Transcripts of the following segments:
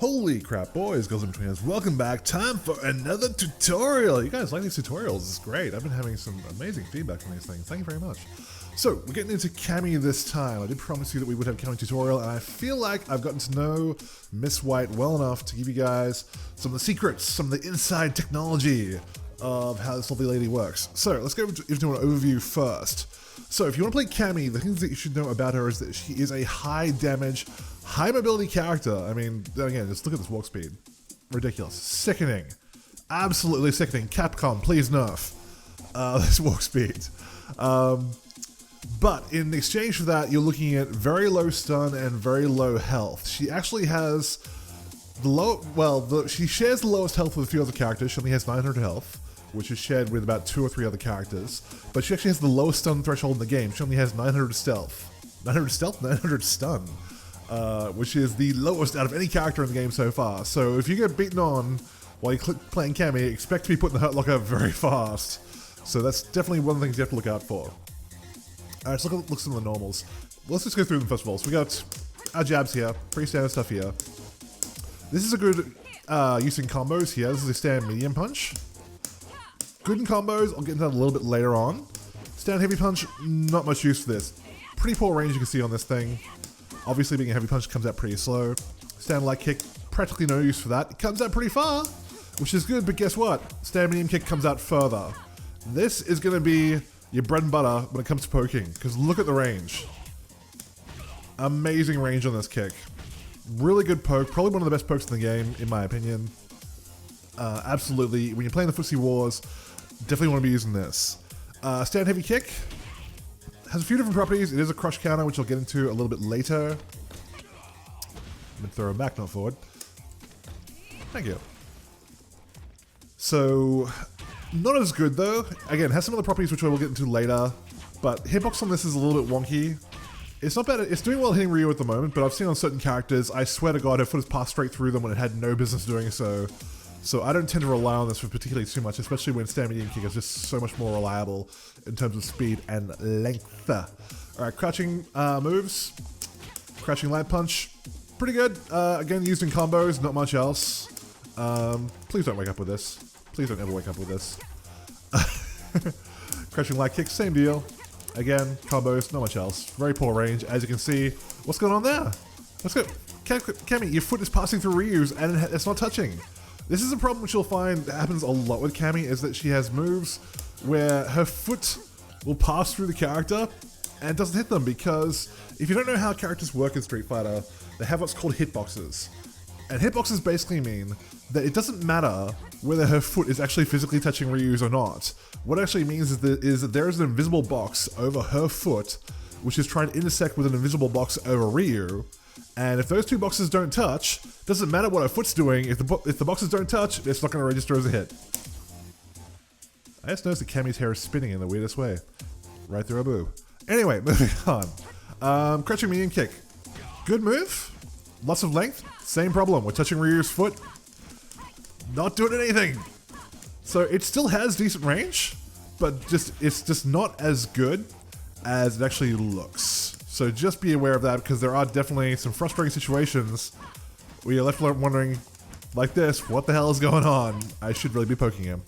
Holy crap, boys, girls and twins, welcome back. Time for another tutorial. You guys like these tutorials? It's great. I've been having some amazing feedback from these things. Thank you very much. So, we're getting into Cammy this time. I did promise you that we would have a Cammy tutorial, and I feel like I've gotten to know Miss White well enough to give you guys some of the secrets, some of the inside technology of how this lovely lady works. So, let's go into an overview first. So, if you want to play Cammy, the things that you should know about her is that she is a high damage, high mobility character. I mean, again, just look at this walk speed. Ridiculous. Sickening. Absolutely sickening. Capcom, please nerf this walk speed. But in exchange for that, you're looking at very low stun and very low health. She actually has the low, she shares the lowest health with a few other characters. She only has 900 health, which is shared with about 2 or 3 other characters. But she actually has the lowest stun threshold in the game. She only has 900 stealth. 900 stealth? 900 stun. Which is the lowest out of any character in the game so far. So if you get beaten on while you're playing Cammy, expect to be put in the hurt locker very fast. So that's definitely one of the things you have to look out for. Alright, so look at some of the normals. Let's just go through them first of all. So we got our jabs here, pretty standard stuff here. This is a good use in combos here. This is a stand medium punch. Good in combos, I'll get into that a little bit later on. Stand heavy punch, not much use for this. Pretty poor range you can see on this thing. Obviously being a heavy punch comes out pretty slow. Stand light kick, practically no use for that. It comes out pretty far, which is good, but guess what? Stand medium kick comes out further. This is going to be your bread and butter when it comes to poking, because look at the range. Amazing range on this kick. Really good poke, probably one of the best pokes in the game, in my opinion. Absolutely, when you're playing the Footsie Wars, definitely want to be using this. Stand heavy kick. Has a few different properties. It is a crush counter, which I'll get into a little bit later. I'm going to throw him back, not forward. Thank you. So, not as good though. Again, has some other properties which I will get into later. But hitbox on this is a little bit wonky. It's not bad. It's doing well hitting Ryu at the moment, but I've seen on certain characters, I swear to God, her foot has passed straight through them when it had no business doing so. So I don't tend to rely on this for particularly too much, especially when stand medium kick is just so much more reliable in terms of speed and length. Alright, crouching moves. Crouching light punch. Pretty good. Again, used in combos, not much else. Please don't wake up with this. Please don't ever wake up with this. Crouching light kick, same deal. Again, combos, not much else. Very poor range, as you can see. What's going on there? Let's go. Cammy, your foot is passing through Ryu's and it's not touching. This is a problem which you'll find happens a lot with Cammy, is that she has moves where her foot will pass through the character and it doesn't hit them, because if you don't know how characters work in Street Fighter, they have what's called hitboxes. And hitboxes basically mean that it doesn't matter whether her foot is actually physically touching Ryu's or not. What it actually means is that there is an invisible box over her foot which is trying to intersect with an invisible box over Ryu. And if those two boxes don't touch, doesn't matter what her foot's doing, if the boxes don't touch, it's not going to register as a hit. I just noticed that Cammy's hair is spinning in the weirdest way. Right through her boob. Anyway, moving on. Crouching medium kick. Good move. Lots of length. Same problem. We're touching Ryu's foot. Not doing anything. So it still has decent range, but it's just not as good as it actually looks. So just be aware of that, because there are definitely some frustrating situations where you're left wondering, like this, what the hell is going on? I should really be poking him.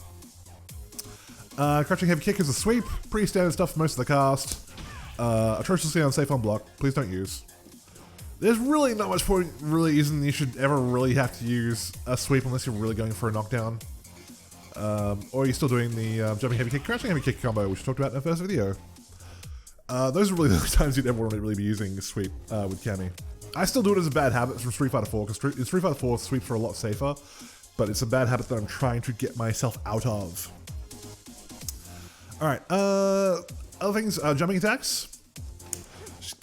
Crouching heavy kick is a sweep. Pretty standard stuff for most of the cast. Atrociously unsafe on block. Please don't use. There's really not much point really using. You should ever really have to use a sweep unless you're really going for a knockdown. Or you're still doing the jumping heavy kick, crouching heavy kick combo, which we talked about in the first video. Those are really the times you'd ever want to really be using a sweep with Cammy. I still do it as a bad habit from Street Fighter 4, because in Street Fighter 4 sweeps are a lot safer, but it's a bad habit that I'm trying to get myself out of. Alright, other things, jumping attacks.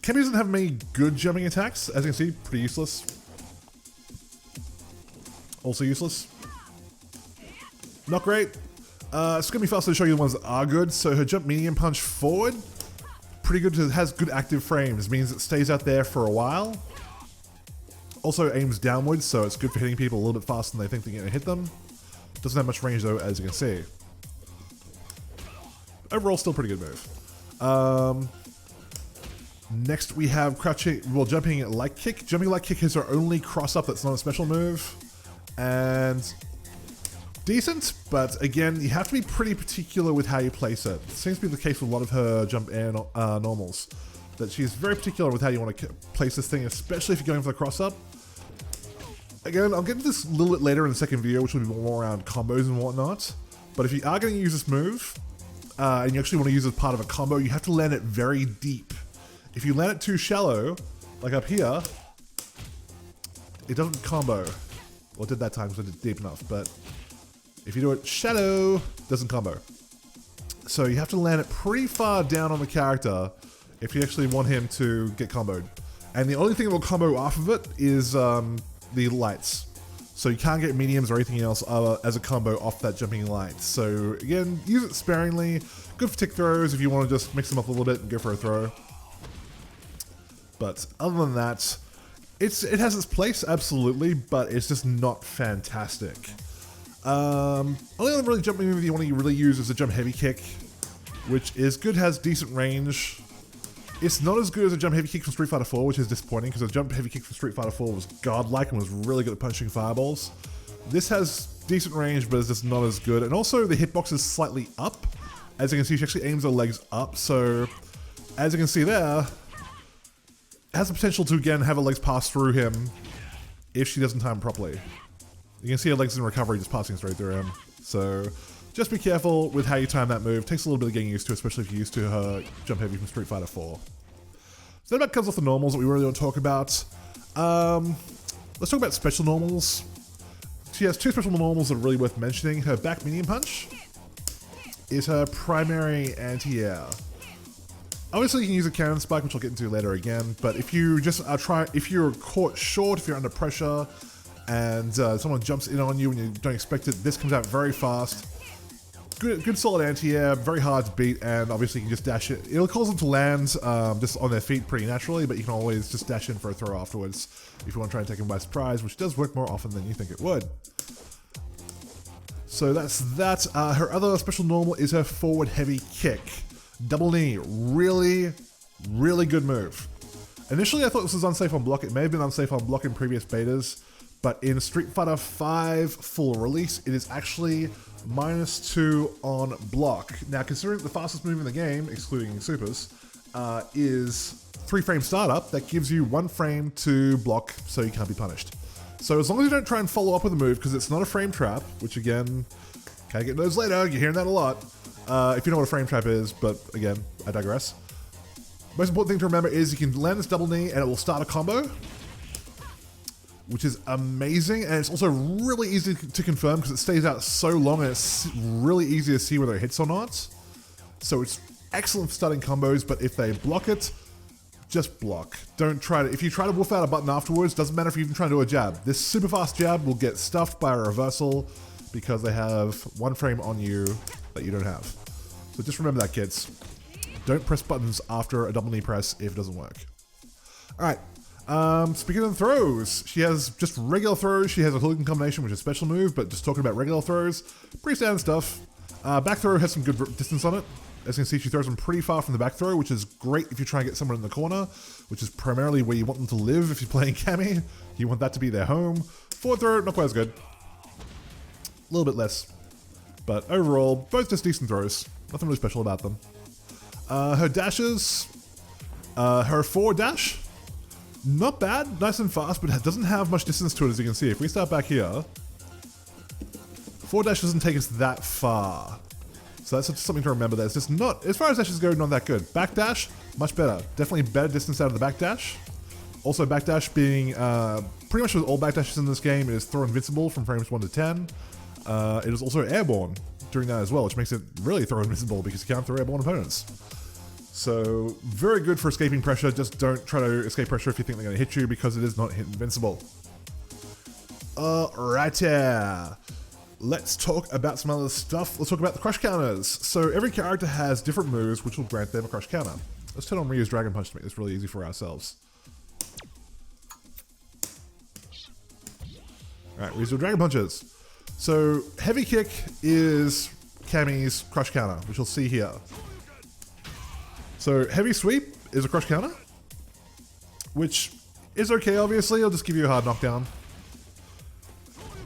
Cammy doesn't have many good jumping attacks, as you can see, pretty useless. Also useless. Not great. It's going to be faster to show you the ones that are good. So her jump medium punch forward, pretty good. It has good active frames, means it stays out there for a while. Also aims downwards, so it's good for hitting people a little bit faster than they think they're going to hit them. Doesn't have much range though, as you can see. Overall, still pretty good move. Next we have crouching, well, jumping like kick. Jumping like kick is her only cross up that's not a special move. And decent, but again, you have to be pretty particular with how you place it. It seems to be the case with a lot of her jump air normals, that she's very particular with how you want to place this thing, especially if you're going for the cross up. Again, I'll get into this a little bit later in the second video, which will be more around combos and whatnot. But if you are going to use this move, and you actually want to use it as part of a combo, you have to land it very deep. If you land it too shallow, like up here, it doesn't combo. Well, it did that time because I did deep enough, but if you do it shallow, it doesn't combo. So you have to land it pretty far down on the character if you actually want him to get comboed. And the only thing that will combo off of it is the lights. So you can't get mediums or anything else as a combo off that jumping light. So again, use it sparingly. Good for tick throws if you want to just mix them up a little bit and go for a throw. But other than that, it has its place, absolutely, but it's just not fantastic. Only other really jumping move you want to really use is a jump heavy kick, which is good, has decent range. It's not as good as a jump heavy kick from Street Fighter 4, which is disappointing because a jump heavy kick from Street Fighter 4 was godlike and was really good at punching fireballs. This has decent range, but it's just not as good. And also the hitbox is slightly up. As you can see, she actually aims her legs up. So as you can see there, it has the potential to again have her legs pass through him if she doesn't time properly. You can see her legs in recovery just passing straight through him. So just be careful with how you time that move. It takes a little bit of getting used to, especially if you're used to her jump heavy from Street Fighter 4. So that about covers off the normals that we really want to talk about. Let's talk about special normals. She has two special normals that are really worth mentioning. Her back medium punch is her primary anti-air. Obviously you can use a cannon spike, which I'll get into later again, but if you just if you're caught short, if you're under pressure, and someone jumps in on you and you don't expect it, this comes out very fast. Good solid anti-air, very hard to beat, and obviously you can just dash it. It'll cause them to land just on their feet pretty naturally, but you can always just dash in for a throw afterwards if you want to try and take them by surprise, which does work more often than you think it would. So that's that. Her other special normal is her forward heavy kick. Double knee, really, really good move. Initially I thought this was unsafe on block. It may have been unsafe on block in previous betas, but in Street Fighter 5 full release, it is actually -2 on block. Now, considering the fastest move in the game, excluding supers, is 3-frame startup, that gives you 1 frame to block so you can't be punished. So as long as you don't try and follow up with a move, because it's not a frame trap, which again, can't get those later, you're hearing that a lot, if you know what a frame trap is, but again, I digress. Most important thing to remember is you can land this double knee and it will start a combo, which is amazing, and it's also really easy to confirm because it stays out so long and it's really easy to see whether it hits or not. So it's excellent for starting combos, but if they block it, just block. Don't try to, if you try to wolf out a button afterwards, doesn't matter if you even try to do a jab. This super fast jab will get stuffed by a reversal because they have 1 frame on you that you don't have. So just remember that, kids. Don't press buttons after a double knee press if it doesn't work. All right. Speaking of throws, she has just regular throws. She has a hooligan combination, which is a special move, but just talking about regular throws, pretty standard stuff. Back throw has some good distance on it. As you can see, she throws them pretty far from the back throw, which is great if you try and get someone in the corner, which is primarily where you want them to live if you're playing Cammy. You want that to be their home. Forward throw, not quite as good. A little bit less. But overall, both just decent throws. Nothing really special about them. Her dashes, her forward dash, not bad, nice and fast, but it doesn't have much distance to it, as you can see. If we start back here, forward dash doesn't take us that far. So that's just something to remember. That's just not, as far as dashes go, not that good. Back dash, much better. Definitely better distance out of the back dash. Also back dash being, pretty much with all back dashes in this game, it is throw invincible from frames 1 to 10. It is also airborne during that as well, which makes it really throw invincible because you can't throw airborne opponents. So very good for escaping pressure. Just don't try to escape pressure if you think they're going to hit you because it is not hit invincible. Alrighty, let's talk about some other stuff. Let's talk about the crush counters. So every character has different moves which will grant them a crush counter. Let's turn on Ryu's Dragon Punch to make this really easy for ourselves. Alright, Ryu's Dragon Punches. So heavy kick is Cammy's crush counter, which you'll see here. So heavy sweep is a crush counter. which is okay, obviously. It'll just give you a hard knockdown.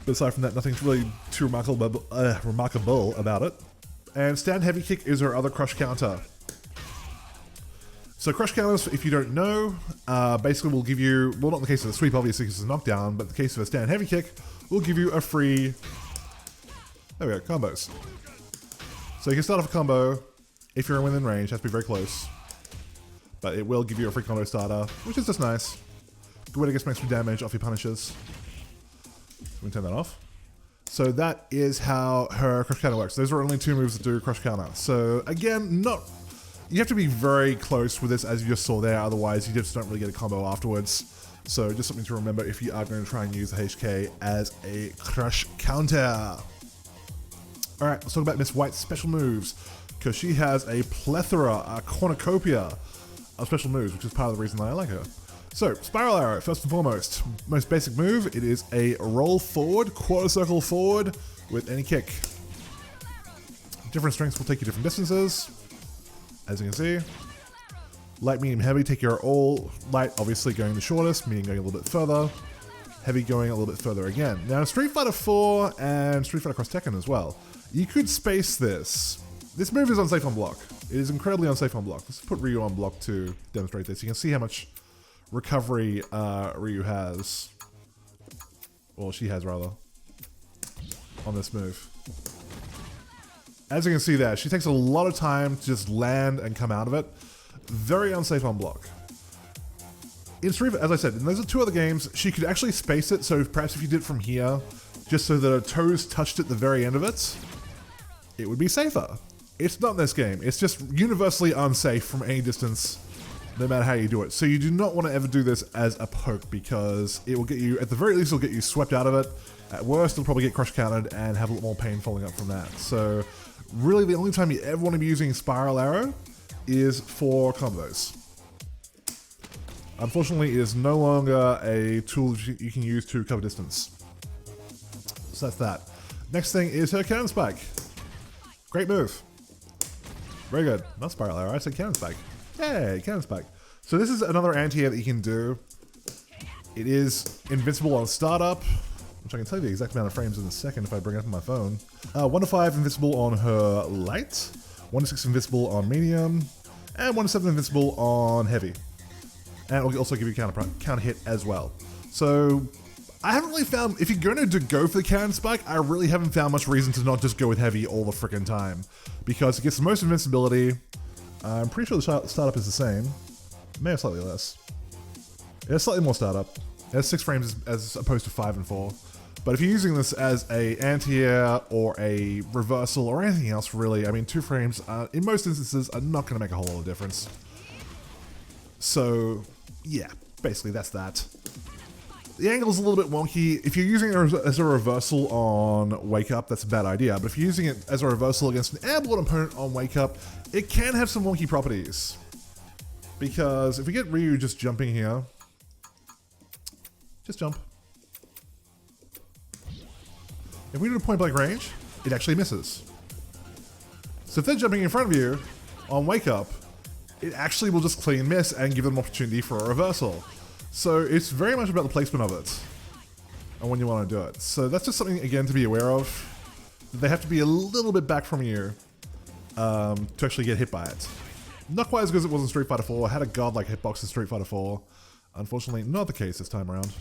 But aside from that, nothing's really too remarkable about it. And stand heavy kick is her other crush counter. So crush counters, if you don't know, basically will give you, well, not in the case of the sweep, obviously, because it's a knockdown, but in the case of a stand heavy kick, will give you a free, there we go, combos. So you can start off a combo if you're within range, has to be very close. But it will give you a free combo starter, which is just nice. Good way to get some extra damage off your punishes. We can turn that off. So that is how her crush counter works. Those are only 2 moves that do crush counter. So again, you have to be very close with this, as you just saw there, otherwise you just don't really get a combo afterwards. So just something to remember if you are going to try and use the HK as a crush counter. Alright, let's talk about Miss White's special moves, because she has a plethora, a cornucopia of special moves, which is part of the reason that I like her. So, Spiral Arrow, first and foremost. Most basic move, it is a roll forward, quarter circle forward with any kick. Different strengths will take you different distances, as you can see. Light, medium, heavy take your all. Light obviously going the shortest, medium going a little bit further, heavy going a little bit further again. Now Street Fighter 4 and Street Fighter Cross Tekken as well, you could space this. This move is unsafe on block. It is incredibly unsafe on block. Let's put Ryu on block to demonstrate this. You can see how much recovery Ryu has, or she has rather, on this move. As you can see there, she takes a lot of time to just land and come out of it. Very unsafe on block. In Street, as I said, and those are 2 other games, she could actually space it, so perhaps if you did it from here, just so that her toes touched at the very end of it, it would be safer. It's not in this game. It's just universally unsafe from any distance, no matter how you do it. So you do not want to ever do this as a poke, because it will get you, at the very least, it'll get you swept out of it. At worst, it'll probably get crush countered and have a lot more pain following up from that. So really the only time you ever want to be using Spiral Arrow is for combos. Unfortunately, it is no longer a tool you can use to cover distance. So that's that. Next thing is her Cannon Spike. Great move. Very good. Not Spiral Arrow, I said Cannon Spike. Yay, Cannon Spike. So this is another anti-air that you can do. It is invincible on startup, which I can tell you the exact amount of frames in a second if I bring it up on my phone. 1 to 5 invincible on her light, 1 to 6 invincible on medium, and 1 to 7 invincible on heavy. And it will also give you counter hit as well. So I haven't really found, if you're going to go for the Cannon Spike, I really haven't found much reason to not just go with heavy all the frickin' time, because it gets the most invincibility. I'm pretty sure the startup is the same. May have slightly less. It has slightly more startup. It has 6 frames as opposed to 5 and 4. But if you're using this as a anti-air or a reversal or anything else really, I mean 2 frames in most instances are not going to make a whole lot of difference. So yeah, basically that's that. The angle's a little bit wonky. If you're using it as a reversal on Wake Up, that's a bad idea. But if you're using it as a reversal against an airborne opponent on Wake Up, it can have some wonky properties. Because if we get Ryu just jumping here, just jump. If we do a point blank range, it actually misses. So if they're jumping in front of you on Wake Up, it actually will just clean miss and give them an opportunity for a reversal. So it's very much about the placement of it and when you want to do it. So that's just something, again, to be aware of. They have to be a little bit back from you to actually get hit by it. Not quite as good as it was in Street Fighter 4. I had a godlike hitbox in Street Fighter 4. Unfortunately, not the case this time around.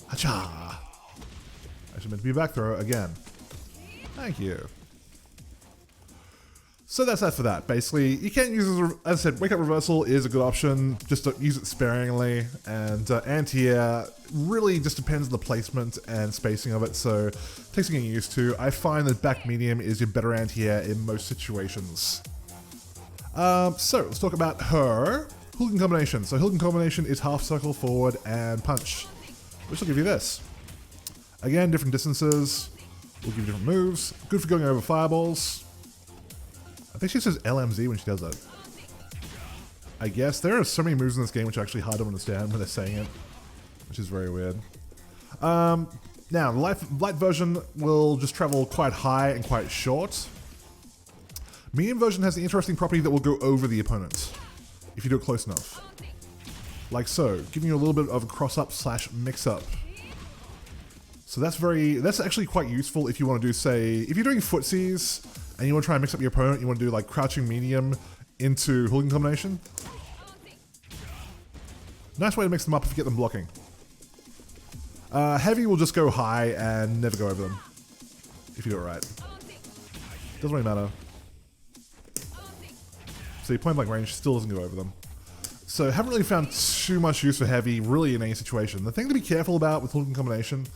Hacha! Actually meant to be a back throw again. Thank you. So that's that for that. Basically, you can't use it as I said, Wake Up Reversal is a good option. Just to use it sparingly. And anti-air really just depends on the placement and spacing of it. So it takes some getting used to. I find that back medium is your better anti-air in most situations. So let's talk about her Hooligan Combination. So Hooligan Combination is half circle forward and punch, which will give you this. Again, different distances, will give you different moves. Good for going over fireballs. I think she says LMZ when she does it. I guess there are so many moves in this game which are actually hard to understand when they're saying it, which is very weird. Now, the light version will just travel quite high and quite short. Medium version has the interesting property that will go over the opponent if you do it close enough. like so, giving you a little bit of a cross-up slash mix-up. So that's actually quite useful if you want to do, say, if you're doing footsies and you want to try and mix up your opponent, you want to do like crouching medium into hooligan combination. Nice way to mix them up if you get them blocking. Heavy will just go high and never go over them, if you do it right. Doesn't really matter. See, point blank range still doesn't go over them. So haven't really found too much use for heavy really in any situation. The thing to be careful about with hooligan combination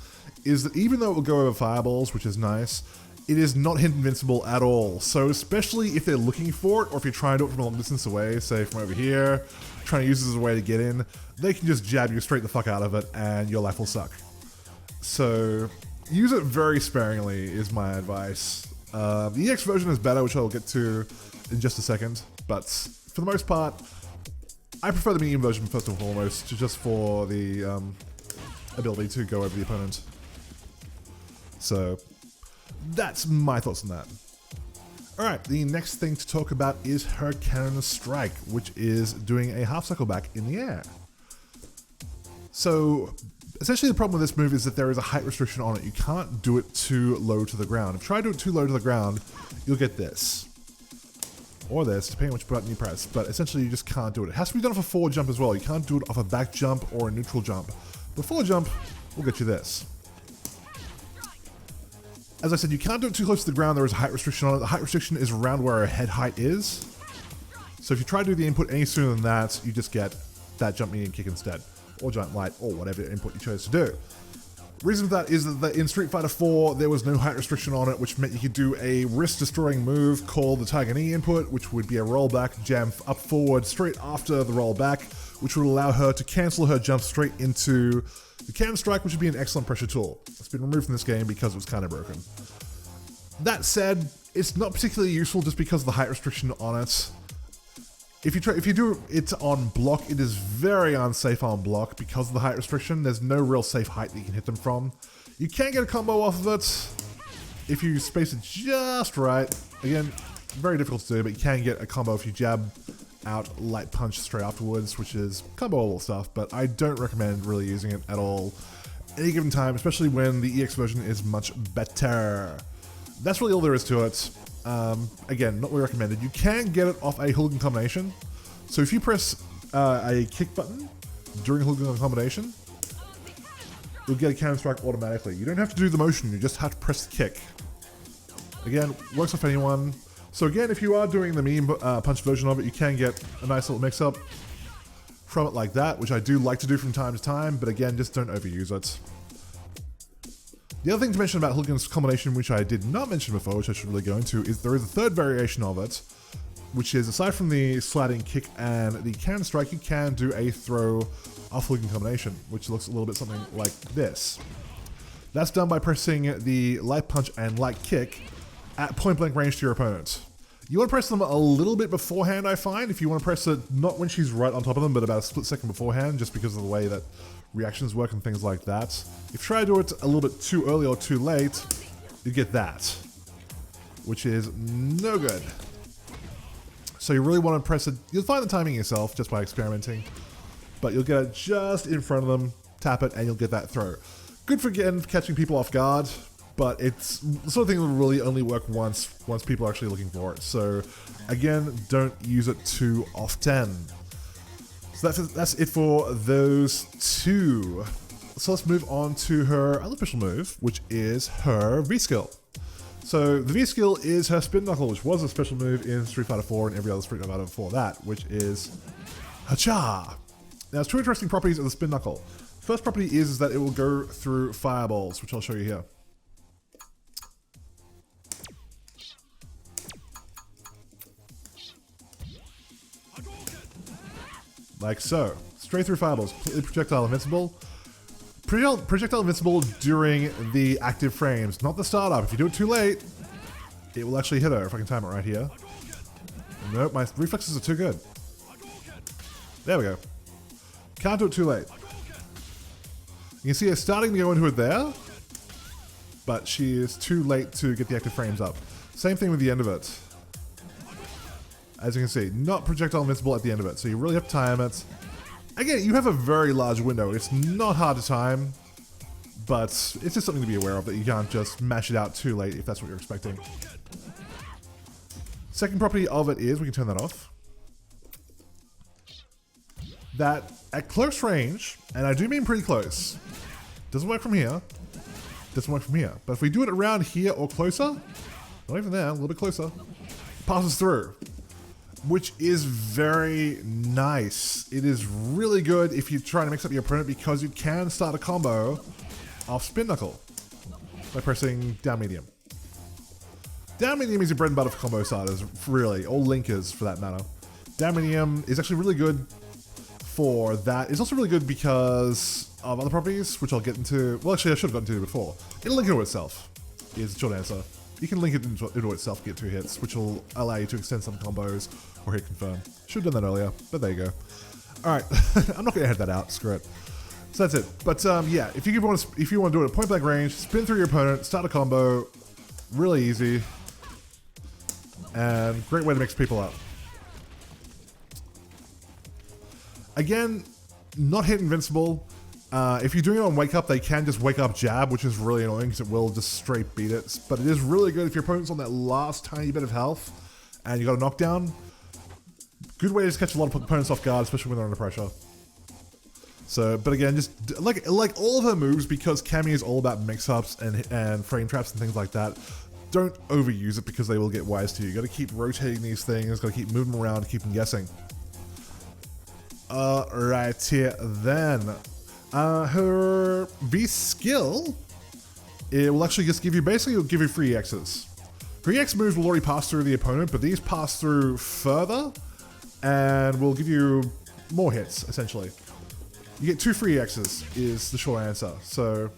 is that even though it will go over fireballs, which is nice, it is not hit invincible at all. So especially if they're looking for it, or if you're trying to do it from a long distance away, say from over here, trying to use this as a way to get in, they can just jab you straight the fuck out of it and your life will suck. So use it very sparingly is my advice. The EX version is better, which I'll get to in just a second, but for the most part, I prefer the medium version first and foremost, just for the ability to go over the opponent. So that's my thoughts on that. Alright, the next thing to talk about is her cannon strike, which is doing a half cycle back in the air. So essentially the problem with this move is that there is a height restriction on it. You can't do it too low to the ground. If you try to do it too low to the ground, you'll get this. Or this, depending on which button you press, but essentially you just can't do it. It has to be done off a forward jump as well. You can't do it off a back jump or a neutral jump. The forward jump will get you this. As I said, you can't do it too close to the ground. There is a height restriction on it. The height restriction is around where her head height is. So if you try to do the input any sooner than that, you just get that jump medium kick instead, or giant light, or whatever input you chose to do. Reason for that is that in Street Fighter 4, there was no height restriction on it, which meant you could do a wrist-destroying move called the Tiger Knee input, which would be a rollback jam up forward straight after the rollback, which would allow her to cancel her jump straight into the cannon strike, which would be an excellent pressure tool. It's been removed from this game because it was kind of broken. That said, it's not particularly useful just because of the height restriction on it. If you do it on block, it is very unsafe on block because of the height restriction. There's no real safe height that you can hit them from. You can get a combo off of it if you space it just right. Again, very difficult to do, but you can get a combo if you jab out light punch straight afterwards, which is comboable stuff, but I don't recommend really using it at all any given time, especially when the EX version is much better. That's really all there is to it. Again, not really recommended. You can get it off a hooligan combination. So if you press a kick button during a hooligan combination, you'll get a cannon strike automatically. You don't have to do the motion, you just have to press the kick. Again, works off anyone. So again, if you are doing the medium punch version of it, you can get a nice little mix-up from it like that, which I do like to do from time to time, but again, just don't overuse it. The other thing to mention about hooligan's combination, which I did not mention before, which I should really go into, is there is a third variation of it, which is aside from the sliding kick and the cannon strike, you can do a throw off hooligan combination, which looks a little bit something like this. That's done by pressing the light punch and light kick at point blank range to your opponent. You want to press them a little bit beforehand, I find. If you want to press it not when she's right on top of them, but about a split second beforehand, just because of the way that reactions work and things like that. If you try to do it a little bit too early or too late, you get that, which is no good. So you really want to press it. You'll find the timing yourself just by experimenting, but you'll get it just in front of them, tap it, and you'll get that throw. Good for, again, catching people off guard, but it's the sort of thing that will really only work once people are actually looking for it. So again, don't use it too often. So that's it for those two. So let's move on to her other special move, which is her V-skill. So the V-skill is her spin knuckle, which was a special move in Street Fighter 4 and every other Street Fighter before that, which is Hacha. Now, there's two interesting properties of the spin knuckle. First property is that it will go through fireballs, which I'll show you here. Like so. Straight through fireballs. Completely projectile invincible. Projectile invincible during the active frames, not the startup. If you do it too late, it will actually hit her. If I can time it right here. Nope, my reflexes are too good. There we go. Can't do it too late. You can see her starting to go into it there, but she is too late to get the active frames up. Same thing with the end of it. As you can see, not projectile invincible at the end of it, so you really have to time it. Again, you have a very large window. It's not hard to time, but it's just something to be aware of that you can't just mash it out too late if that's what you're expecting. Second property of it is, we can turn that off, that at close range, and I do mean pretty close, doesn't work from here, doesn't work from here, but if we do it around here or closer, not even there, a little bit closer, passes through, which is very nice. It is really good if you're trying to mix up your opponent because you can start a combo off spin knuckle by pressing down medium. Down medium is your bread and butter for combo starters, really, or linkers for that matter. Down medium is actually really good for that. It's also really good because of other properties, which I'll get into. Well, actually, I should have gotten to itself. It'll link into itself, is the short answer. You can link it into itself to get 2 hits, which will allow you to extend some combos or hit confirm. Should have done that earlier, but there you go. Alright, I'm not going to head that out, screw it. So that's it. But yeah, if you want to do it at point blank range, spin through your opponent, start a combo, really easy, and great way to mix people up. Again, not hit invincible. If you're doing it on wake up, they can just wake up jab, which is really annoying because it will just straight beat it. But it is really good if your opponent's on that last tiny bit of health and you got a knockdown. Good way to just catch a lot of opponents off guard, especially when they're under pressure. So, but again, just like all of her moves, because Cammy is all about mix-ups and frame traps and things like that, don't overuse it because they will get wise to you. You got to keep rotating these things, got to keep moving them around to keep them guessing. Right here then. Her V skill, it will actually just give you, basically it'll give you free EXs. Her EX moves will already pass through the opponent, but these pass through further and will give you more hits, essentially. You get 2 free EXs is the short answer. So,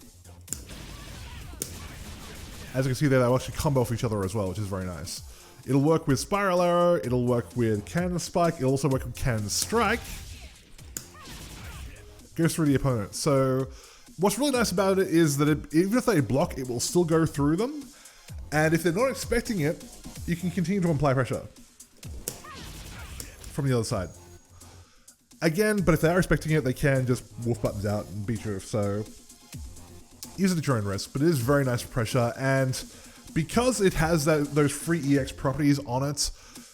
as you can see there, they'll actually combo off each other as well, which is very nice. It'll work with Spiral Arrow, it'll work with Cannon Spike, it'll also work with Cannon Strike. Goes through the opponent. So what's really nice about it is that even if they block, it will still go through them. And if they're not expecting it, you can continue to apply pressure from the other side. Again, but if they are expecting it, they can just wolf buttons out and beat you. So use it at your own risk, but it is very nice for pressure. And because it has those free EX properties on it,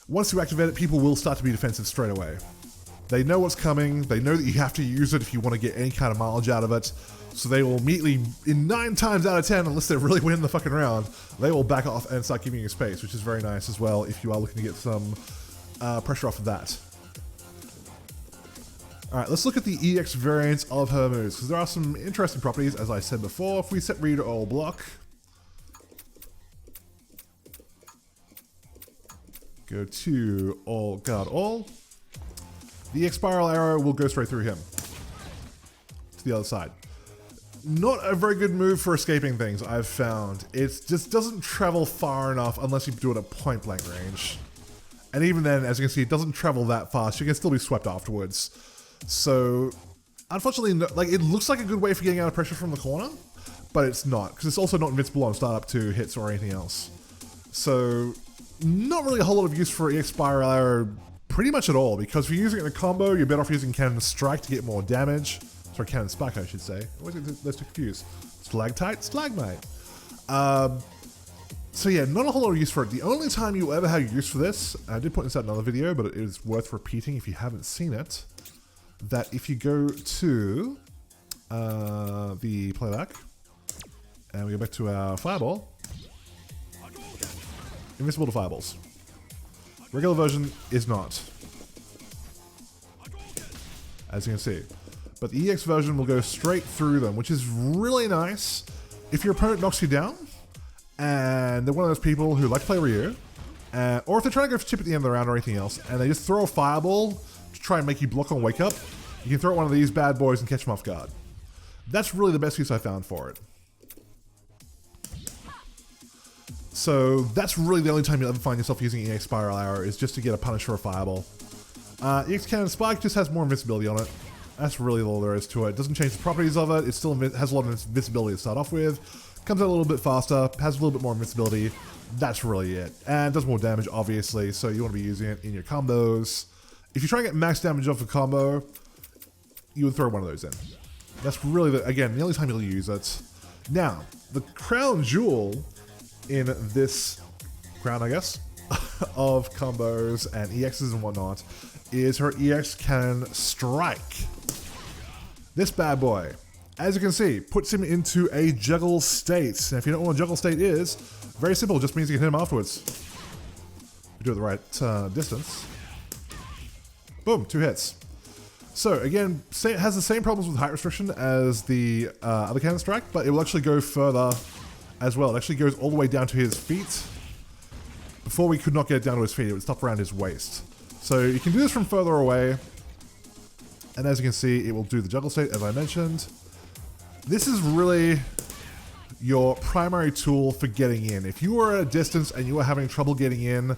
once you activate it, people will start to be defensive straight away. They know what's coming, they know that you have to use it if you want to get any kind of mileage out of it, so they will immediately, in 9 times out of 10, unless they're really winning the fucking round, they will back off and start giving you space, which is very nice as well if you are looking to get some pressure off of that. Alright, let's look at the EX variants of her moves, because there are some interesting properties, as I said before. If we set read all block, go to all guard all, the EX Spiral Arrow will go straight through him to the other side. Not a very good move for escaping things, I've found. It just doesn't travel far enough unless you do it at point blank range. And even then, as you can see, it doesn't travel that fast. You can still be swept afterwards. So, unfortunately, like, it looks like a good way for getting out of pressure from the corner, but it's not, because it's also not invincible on startup to hits or anything else. So, not really a whole lot of use for EX Spiral Arrow pretty much at all, because if you're using it in a combo, you're better off using Cannon Strike to get more damage. Sorry, Cannon Spike, I should say. I always get those two confused. Stalactite, Stalagmite. So yeah, not a whole lot of use for it. The only time you ever have use for this, I did point this out in another video, but it is worth repeating if you haven't seen it, that if you go to the playback, and we go back to our Fireball, invincible to Fireballs. Regular version is not, as you can see. But the EX version will go straight through them, which is really nice. If your opponent knocks you down, and they're one of those people who like to play Ryu, or if they're trying to go for chip at the end of the round or anything else, and they just throw a Fireball to try and make you block on wake up, you can throw one of these bad boys and catch them off guard. That's really the best use I found for it. So that's really the only time you'll ever find yourself using EX Spiral Arrow, is just to get a punish or a Fireball. EX Cannon Spike just has more invincibility on it. That's really all there is to it. It doesn't change the properties of it. It still has a lot of invincibility to start off with. Comes out a little bit faster, has a little bit more invincibility. That's really it. And does more damage, obviously, so you want to be using it in your combos. If you try and get max damage off a combo, you would throw one of those in. That's really, again, the only time you'll use it. Now, the crown jewel in this crown, I guess, of combos and EXs and whatnot is her EX Cannon Strike. This bad boy, as you can see, puts him into a juggle state. And if you don't know what a juggle state is, very simple, just means you can hit him afterwards. You do it the right distance. Boom, 2 hits. So again, it has the same problems with height restriction as the other Cannon Strike, but it will actually go further as well. It actually goes all the way down to his feet. Before we could not get it down to his feet, it would stop around his waist. So you can do this from further away. And as you can see, it will do the juggle state, as I mentioned. This is really your primary tool for getting in. If you are at a distance and you are having trouble getting in,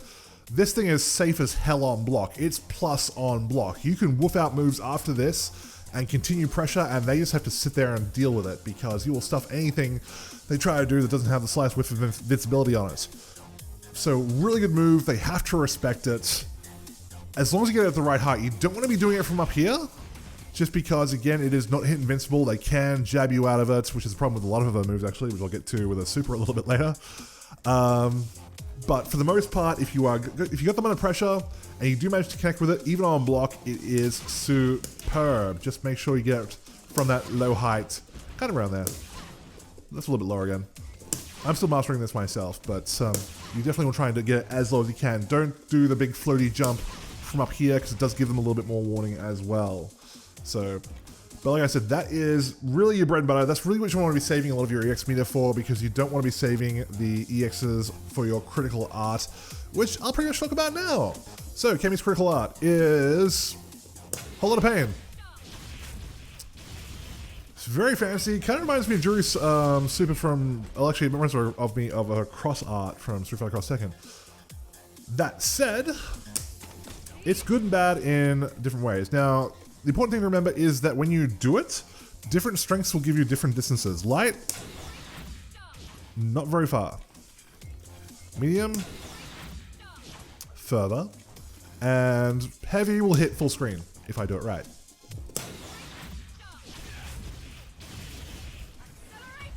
this thing is safe as hell on block. It's plus on block. You can woof out moves after this and continue pressure, and they just have to sit there and deal with it because you will stuff anything they try to do that doesn't have the slightest whiff of invincibility on it. So really good move. They have to respect it. As long as you get it at the right height, you don't want to be doing it from up here, just because, again, it is not hit invincible. They can jab you out of it, which is the problem with a lot of other moves, actually, which I'll get to with a super a little bit later. But for the most part, if you got them under pressure and you do manage to connect with it, even on block, it is superb. Just make sure you get it from that low height, kind of around there. That's a little bit lower again. I'm still mastering this myself, but you definitely want to try and get it as low as you can. Don't do the big floaty jump from up here because it does give them a little bit more warning as well. So, but like I said, that is really your bread and butter. That's really what you want to be saving a lot of your EX meter for, because you don't want to be saving the EXs for your critical art, which I'll pretty much talk about now. So, Cammy's critical art is a whole lot of pain. It's very fancy. Kind of reminds me of Jury's super from, well, actually, it reminds me of a cross art from Street Fighter Cross Tekken. That said, it's good and bad in different ways. Now, the important thing to remember is that when you do it, different strengths will give you different distances. Light, not very far. Medium, further. And heavy will hit full screen, if I do it right.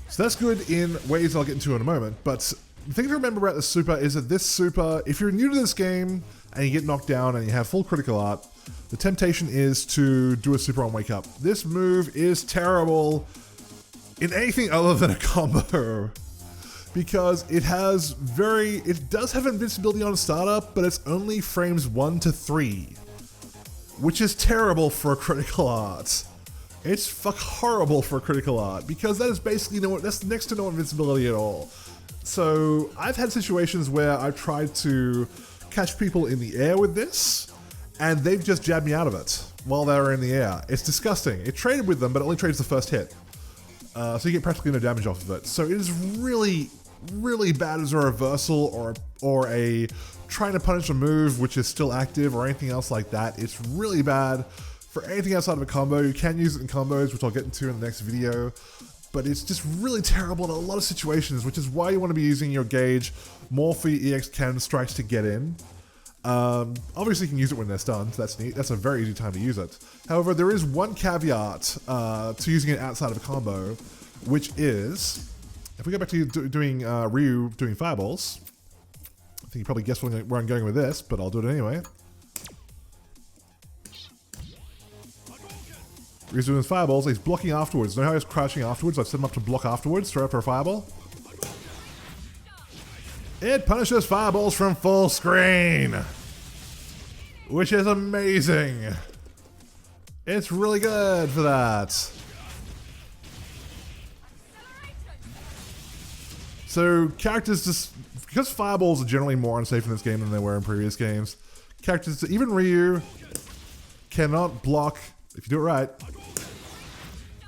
So that's good in ways I'll get into in a moment, but the thing to remember about the super is that this super, if you're new to this game and you get knocked down and you have full critical art, the temptation is to do a super on wake up. This move is terrible in anything other than a combo, because it does have invincibility on startup, but it's only frames 1 to 3, which is terrible for a critical art. It's horrible for critical art, because that is basically that's next to no invincibility at all. So I've had situations where I've tried to catch people in the air with this, and they've just jabbed me out of it while they were in the air. It's disgusting. It traded with them, but it only trades the first hit. So you get practically no damage off of it. So it is really, really bad as a reversal or a trying to punish a move which is still active or anything else like that. It's really bad. For anything outside of a combo, you can use it in combos, which I'll get into in the next video, but it's just really terrible in a lot of situations, which is why you want to be using your gauge more for your EX Cannon Strikes to get in. Obviously you can use it when they're stunned, that's neat, that's a very easy time to use it. However, there is one caveat to using it outside of a combo, which is, if we go back to doing Ryu doing fireballs, I think you probably guessed where I'm going with this, but I'll do it anyway. He's doing his fireballs, he's blocking afterwards. Know how he's crouching afterwards? I've set him up to block afterwards, straight after a fireball. It punishes fireballs from full screen, which is amazing. It's really good for that. So characters just, because fireballs are generally more unsafe in this game than they were in previous games, characters, even Ryu, cannot block, if you do it right,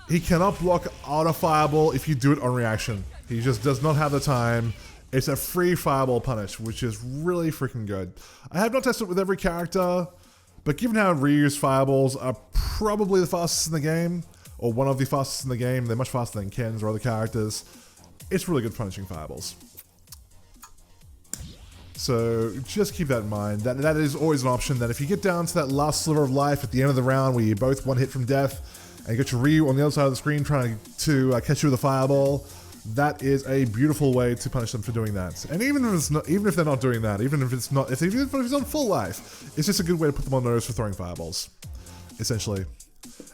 he cannot block auto fireball if you do it on reaction. He just does not have the time. It's a free fireball punish, which is really freaking good. I have not tested it with every character, but given how Ryu's fireballs are probably the fastest in the game, or one of the fastest in the game, they're much faster than Ken's or other characters, it's really good punishing fireballs. So just keep that in mind. That is always an option, that if you get down to that last sliver of life at the end of the round where you both one hit from death, and you get your Ryu on the other side of the screen trying to catch you with a fireball, that is a beautiful way to punish them for doing that. And even if they're not doing that, even if it's on full life, it's just a good way to put them on notice for throwing fireballs, essentially.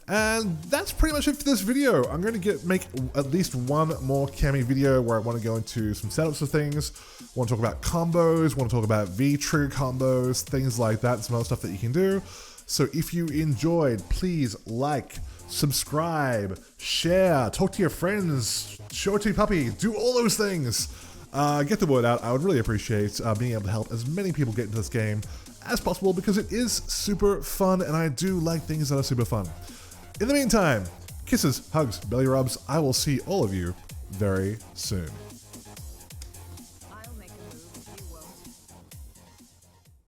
And that's pretty much it for this video. I'm going to make at least one more Cammy video where I want to go into some setups of things, want to talk about combos, want to talk about V-trigger combos, things like that, some other stuff that you can do. So if you enjoyed, please like, subscribe, share, talk to your friends, show it to your puppy, do all those things. Get the word out. I would really appreciate being able to help as many people get into this game as possible because it is super fun and I do like things that are super fun. In the meantime, kisses, hugs, belly rubs. I will see all of you very soon.